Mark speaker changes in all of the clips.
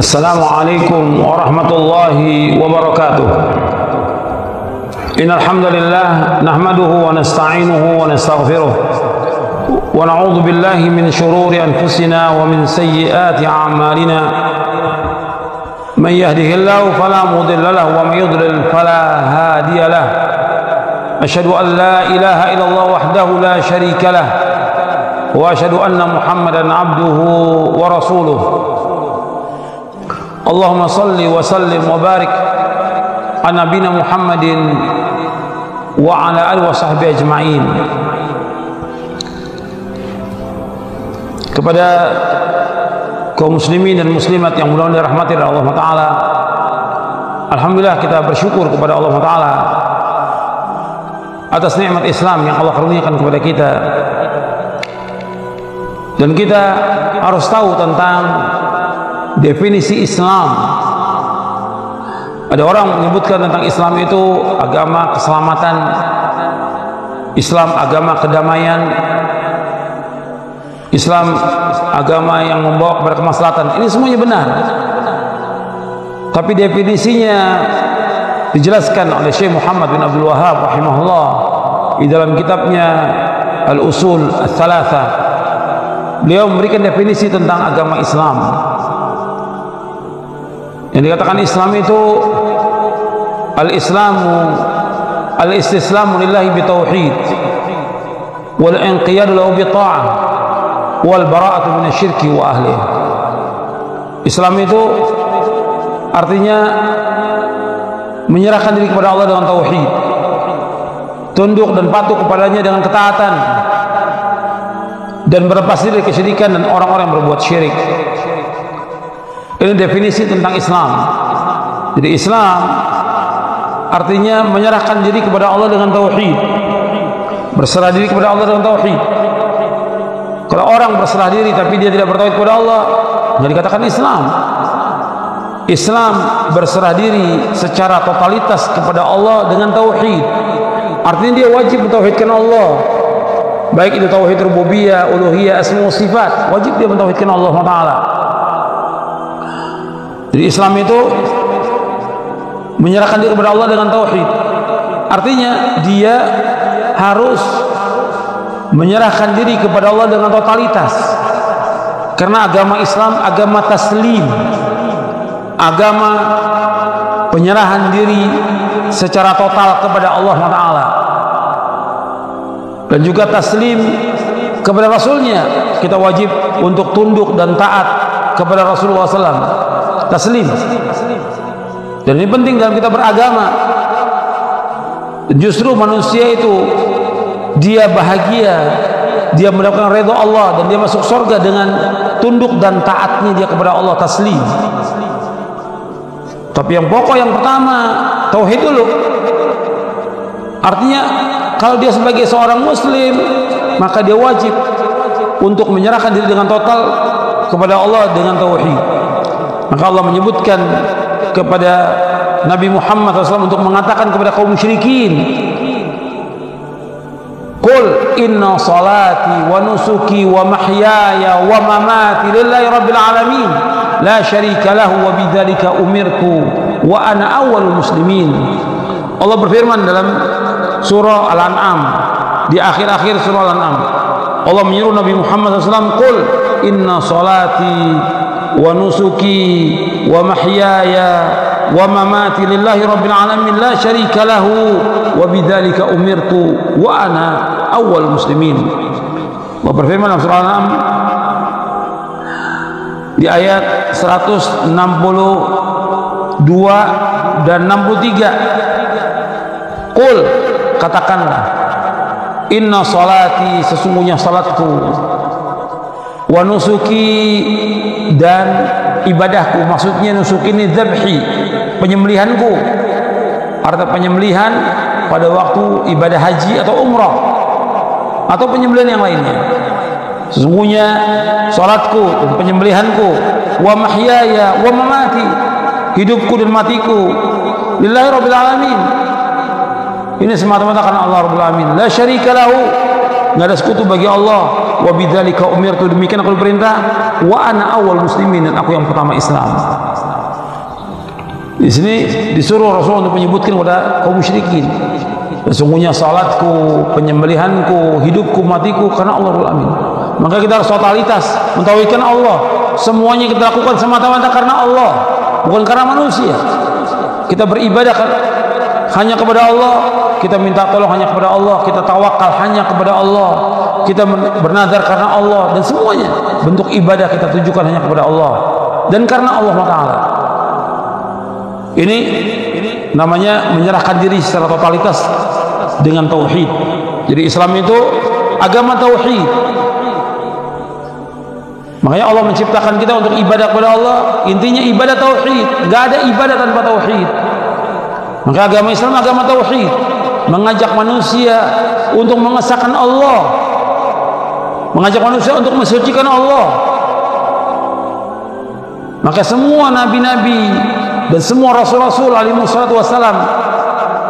Speaker 1: Assalamualaikum warahmatullahi wabarakatuh. Innal hamdalillah nahmaduhu wa nasta'inuhu wa nastaghfiruh wa na'udzu billahi min shururi anfusina wa min sayyiati a'malina. Man yahdihillahu fala mudilla lahu wa man yudlil fala hadiya lahu. Asyhadu an la ilaha illallah wahdahu la syarika lah wa asyhadu anna Muhammadan abduhu wa rasuluh. Allahumma salli wa sallim wa barik ala nabiyina Muhammadin wa ala alihi wa sahbihi ajma'in. Kepada kaum muslimin dan muslimat yang mudah-mudahan dirahmati oleh Allah Ta'ala, alhamdulillah kita bersyukur kepada Allah Ta'ala atas nikmat Islam yang Allah karuniakan kepada kita. Dan kita harus tahu tentang definisi Islam. Ada orang menyebutkan tentang Islam itu agama keselamatan, Islam agama kedamaian, Islam agama yang membawa kepada kemaslahatan. Ini semuanya benar, tapi definisinya dijelaskan oleh Syekh Muhammad bin Abdul Wahhab rahimahullah di dalam kitabnya Al-Usul Ats-Tsalatsa. Beliau memberikan definisi tentang agama Islam. Yang dikatakan Islam itu al-islamu al-istislamu lillahi bitauhid wal inqiyadu lahu bita'ah wal bara'atu minasyirki wa ahlihi. Islam itu artinya menyerahkan diri kepada Allah dengan tauhid, tunduk dan patuh kepadanya dengan ketaatan, dan berlepas diri dari kesyirikan dan orang-orang yang berbuat syirik. Ini definisi tentang Islam. Jadi Islam artinya menyerahkan diri kepada Allah dengan tauhid, berserah diri kepada Allah dengan tauhid. Kalau orang berserah diri tapi dia tidak bertauhid kepada Allah, nggak dikatakan Islam. Islam berserah diri secara totalitas kepada Allah dengan tauhid. Artinya dia wajib mentauhidkan Allah, baik itu tauhid rububiyah, uluhiyah, asma wa sifat. Wajib dia mentauhidkan Allah Ta'ala. Jadi Islam itu menyerahkan diri kepada Allah dengan tauhid. Artinya dia harus menyerahkan diri kepada Allah dengan totalitas. Karena agama Islam agama taslim, agama penyerahan diri secara total kepada Allah Ta'ala, dan juga taslim kepada Rasulnya. Kita wajib untuk tunduk dan taat kepada Rasulullah SAW. Taslim. Dan ini penting dalam kita beragama. Justru manusia itu dia bahagia, dia mendapatkan ridha Allah, dan dia masuk surga dengan tunduk dan taatnya dia kepada Allah, taslim. Tapi yang pokok yang pertama tauhid dulu. Artinya kalau dia sebagai seorang muslim, maka dia wajib untuk menyerahkan diri dengan total kepada Allah dengan tauhid. Maka Allah menyebutkan kepada Nabi Muhammad SAW untuk mengatakan kepada kaum musyrikin, Qul inna salati wa nusuki wa mahyaya wa mamati lillahi rabbil alamin la syarika lahu wa bidzalika umirtu wa ana awwalul muslimin. Allah berfirman dalam surah Al-An'am, di akhir-akhir surah Al-An'am, Allah menyuruh Nabi Muhammad SAW, Qul inna salati wa nusuki wa mahyaya wa mamati lillahi rabbil alamin la syarika lahu wa bidzalika umirtu wa ana awwal muslimin. Allah berfirman dalam surah Al-An'am di ayat 162 dan 63, Qul, katakanlah, inna salati, sesungguhnya salatku, wa nusuki, dan ibadahku. Maksudnya nusuk ini dzabhi, penyembelihanku. Arti penyembelihan pada waktu ibadah haji atau umrah atau penyembelihan yang lainnya. Sesungguhnya salatku dan penyembelihanku, wa mahyaya wa mamati, hidupku dan matiku, lillahi rabbil alamin, ini semata-mata karena Allah Rabbul Alamin, la syarika lahu, nggak ada sekutu bagi Allah. Wa bidzalika umirtu, demikian aku diperintah, wa ana awal muslimin, dan aku yang pertama Islam. Di sini disuruh Rasul untuk menyebutkan kepada kaum musyrikin, sesungguhnya salatku, penyembelihanku, hidupku, matiku karena Allah Rabbul Alamin. Maka kita harus totalitas mentauhidkan Allah. Semuanya kita lakukan semata-mata karena Allah, bukan karena manusia. Kita beribadah hanya kepada Allah, kita minta tolong hanya kepada Allah, kita tawakal hanya kepada Allah, kita bernazar karena Allah, dan semuanya bentuk ibadah kita tujukan hanya kepada Allah dan karena Allah Taala. Ini namanya menyerahkan diri secara totalitas dengan tauhid. Jadi Islam itu agama tauhid. Makanya Allah menciptakan kita untuk ibadah kepada Allah. Intinya ibadah tauhid. Gak ada ibadah tanpa tauhid. Maka agama Islam agama tauhid, mengajak manusia untuk mengesahkan Allah, mengajak manusia untuk mensucikan Allah. Maka semua nabi-nabi dan semua rasul-rasul alaihi wassalam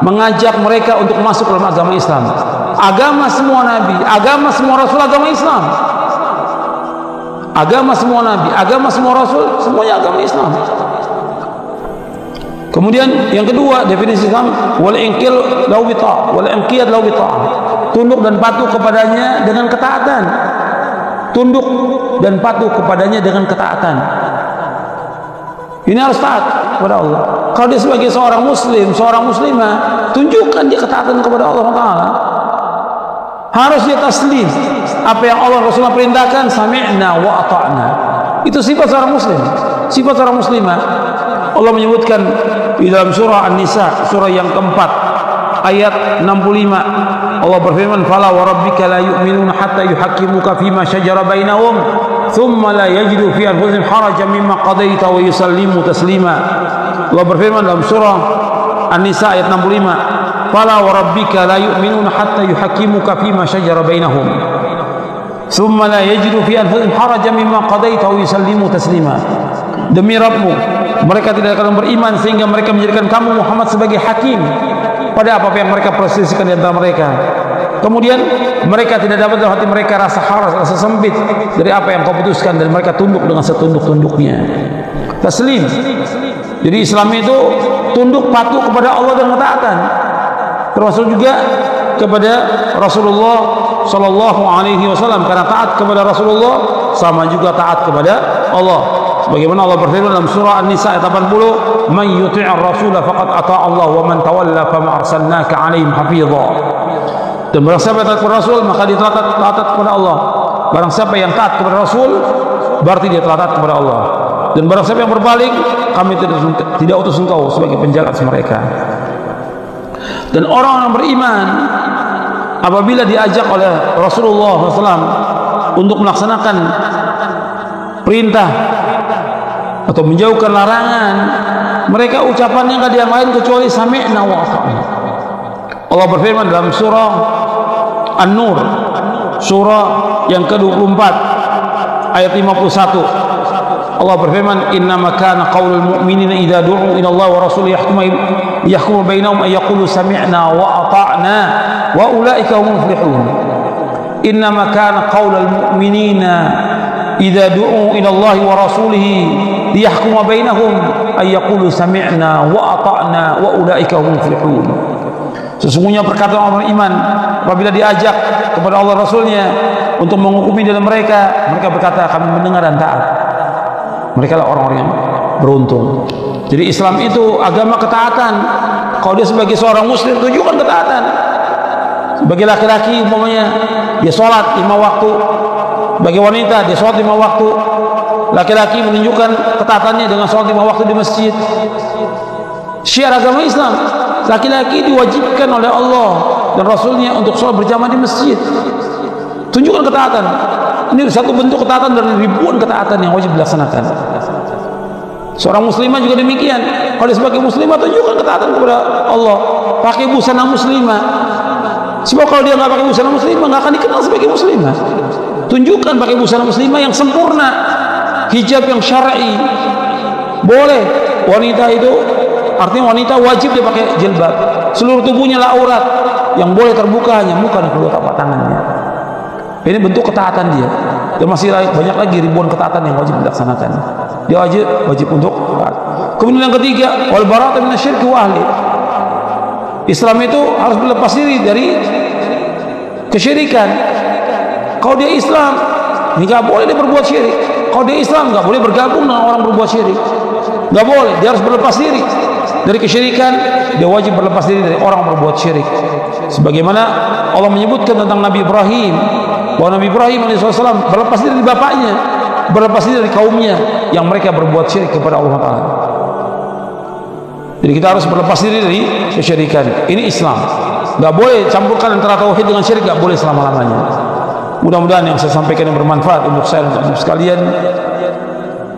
Speaker 1: mengajak mereka untuk masuk dalam agama Islam. Agama semua nabi, agama semua rasul, agama Islam. Agama semua nabi, agama semua rasul, semuanya agama Islam. Kemudian yang kedua, definisi Islam, wal inqiyad lahu bi ta'ah, wal inqiyad lahu bi ta'ah. Tunduk dan patuh kepadanya dengan ketaatan. Tunduk dan patuh kepadanya dengan ketaatan. Ini harus taat kepada Allah. Kalau dia sebagai seorang muslim, seorang muslimah, tunjukkan dia ketaatan kepada Allah Taala. Harus dia taslim. Apa yang Allah Rasulullah perintahkan, sami'na wa ata'na. Itu sifat seorang muslim, sifat seorang muslimah. Allah menyebutkan di dalam surah An-Nisa, surah yang keempat, ayat 65. Allah berfirman, "Fala wa rabbika la yu'minuna hatta yuhaqqimuka fima shajara bainahum, thumma la yajidu fi anfusihim harajan mimma qadaita wa yusallimu taslima." Allah berfirman dalam surah An-Nisa ayat 65, "Fala wa rabbika la yu'minuna hatta yuhaqqimuka fima shajara bainahum, thumma la yajidu fi anfusihim harajan mimma qadaita wa yusallimu taslima." Demi Rabbmu, mereka tidak akan beriman sehingga mereka menjadikan kamu Muhammad sebagai hakim pada apa yang mereka perselisihkan di antara mereka. Kemudian mereka tidak dapat dalam hati mereka rasa haras, rasa sempit dari apa yang kau putuskan, dan mereka tunduk dengan setunduk-tunduknya. Taslim. Jadi Islam itu tunduk patuh kepada Allah dan ketaatan. Termasuk juga kepada Rasulullah Sallallahu Alaihi Wasallam, karena taat kepada Rasulullah sama juga taat kepada Allah. Sebagaimana Allah berfirman dalam surah An-Nisa ayat 80, "Man yuti'ir rasula faqad ata'a Allah wa man tawalla fama arsalnaka 'alaihim hafidha." Dan barang siapa yang taat kepada Rasul, maka dia telah taat kepada Allah. Barang siapa yang taat kepada Rasul, berarti dia telah taat kepada Allah. Dan barang siapa yang berbalik, kami tidak utus engkau sebagai penjaga atas mereka. Dan orang yang beriman apabila diajak oleh Rasulullah SAW untuk melaksanakan perintah atau menjauhkan larangan, mereka ucapannya nggak ada yang lain kecuali sami'na wa ata'na. Allah berfirman dalam surah An-Nur, surah yang ke-24 ayat 51. Allah berfirman, "Innama kana qaulul mu'minina idza du'u ila Allah wa rasulihi yahkumu bainahum ay yaqulu sami'na wa ata'na wa ulaika humul muflihun." Innama kana qaulul mu'minina idza du'u ila Allah wa rasulihi liyahkuma bainahum ay yaqulu sami'na wa ata'na wa ulaika humul muflihun. Sesungguhnya perkataan orang iman apabila diajak kepada Allah Rasulnya untuk menghukumi dalam mereka, mereka berkata kami mendengar dan taat. Mereka lah orang-orang yang beruntung. Jadi Islam itu agama ketaatan. Kalau dia sebagai seorang muslim, tunjukkan ketaatan. Sebagai laki-laki umpamanya dia sholat 5 waktu, bagi wanita dia sholat 5 waktu. Laki-laki menunjukkan ketaatannya dengan sholat 5 waktu di masjid. Syiar agama Islam, laki-laki diwajibkan oleh Allah dan Rasulnya untuk sholat berjamaah di masjid. Tunjukkan ketaatan. Ini satu bentuk ketaatan dari ribuan ketaatan yang wajib dilaksanakan. Seorang muslimah juga demikian. Kalau sebagai muslimah, tunjukkan ketaatan kepada Allah. Pakai busana muslimah. Sebab kalau dia nggak pakai busana muslimah, nggak akan dikenal sebagai muslimah. Tunjukkan pakai busana muslimah yang sempurna, hijab yang syar'i. Boleh. Wanita itu artinya wanita wajib dia pakai jilbab. Seluruh tubuhnya lah aurat. Yang boleh terbuka hanya muka dan kedua telapak tangannya. Ini bentuk ketaatan dia. Dan masih banyak lagi ribuan ketaatan yang wajib dilaksanakan. Dia wajib untuk taat. Kemudian yang ketiga, wal bara'atu minasyirki wa ahli. Islam itu harus berlepas diri dari kesyirikan. Kalau dia Islam, nggak boleh dia berbuat syirik. Kalau dia Islam, nggak boleh bergabung dengan orang berbuat syirik. Nggak boleh, dia harus berlepas diri dari kesyirikan. Dia wajib berlepas diri dari orang berbuat syirik. Sebagaimana Allah menyebutkan tentang Nabi Ibrahim, bahwa Nabi Ibrahim alaihissalam berlepas diri dari bapaknya, berlepas diri dari kaumnya yang mereka berbuat syirik kepada Allah Ta'ala. Jadi kita harus berlepas diri dari kesyirikan. Ini Islam. Nggak boleh campurkan antara tauhid dengan syirik, nggak boleh selama-lamanya. Mudah-mudahan yang saya sampaikan yang bermanfaat untuk saya dan untuk sekalian,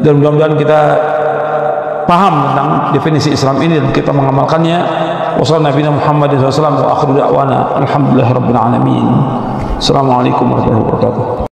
Speaker 1: dan mudah-mudahan kita paham tentang definisi Islam ini dan kita mengamalkannya. Wassalamualaikum warahmatullahi wabarakatuh. Wa akhiru da'wana alhamdulillahirabbil alamin. Assalamualaikum warahmatullahi wabarakatuh.